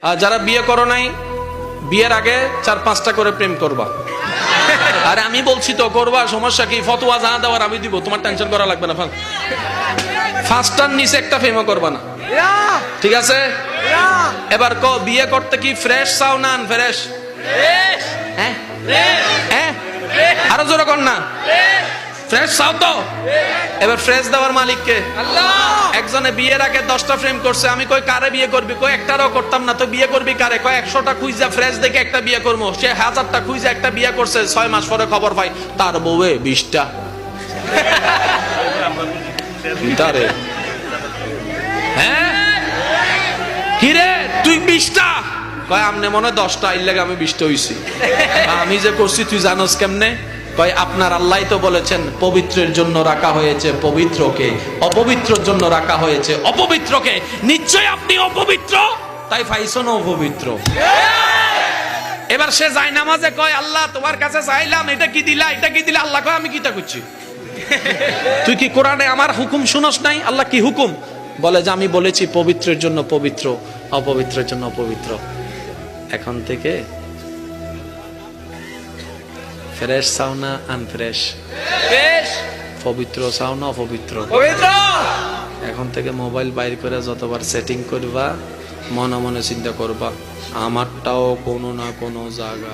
আর যারা বিয়ে করো নাই, বিয়ের আগে 4-5টা করে প্রেম করবা। আরে আমি বলছি তো করবা, সমস্যা কি? ফতোয়া যা দেওয়ার আমি দিব, তোমার টেনশন করা লাগবে না। 5টার নিচে একটা প্রেমও করবা না, ঠিক আছে? এবার বিয়ে করতে কি ফ্রেশ চাও না আনফ্রেশ? হ্যাঁ হ্যাঁ, আরো জোরে কর না, ফ্রেশ চাও তো? এবার ফ্রেশ দেওয়ার মালিক কে? আল্লাহ। একজনে বিয়ের আগে 10টা প্রেম করছে, আমি কই কারে বিয়ে করবি? কই একটারও করতাম না। তো বিয়ে করবি কারে? কই 100টা খুঁজা ফ্রেশ দেখে একটা বিয়ে করবো। সে 1000টা খুঁজা একটা বিয়ে করছে, 6 মাস পরে খবর পাই তার বউয়ে 20টা। হ্যাঁ কিরে তুই 20টা? কয় আমনে মনে 10টা, এর লাগে আমি 20টা হইছি। আমি যে করছি তুই জানোস কেমনে? কয় আপনার আল্লাহ তো বলেছেন পবিত্রের জন্য রাখা হয়েছে পবিত্রকে, অপবিত্রের জন্য রাখা হয়েছে অপবিত্রকে। নিশ্চয় আপনি অপবিত্র, তাই পাইছো না অপবিত্র। এবার সে যায় নামাজে কয় আল্লাহ তোমার কাছে চাইলাম, এটা কি দিলা, এটা কি দিলা? আল্লাহ কয় আমি কিটা করছি? তুই কি কোরআনে আমার হুকুম শুনস নাই? আল্লাহ কি হুকুম বলে? যে আমি বলেছি পবিত্রের জন্য পবিত্র, অপবিত্রের জন্য অপবিত্র। এখন থেকে ফ্রেশ চাও না আনফ্রেশ? পবিত্র চাও না অপবিত্র? এখন থেকে মোবাইল বাইর করে যতবার সেটিং করবা, মনে মনে চিন্তা করবা আমারটাও কোনো না কোনো জায়গা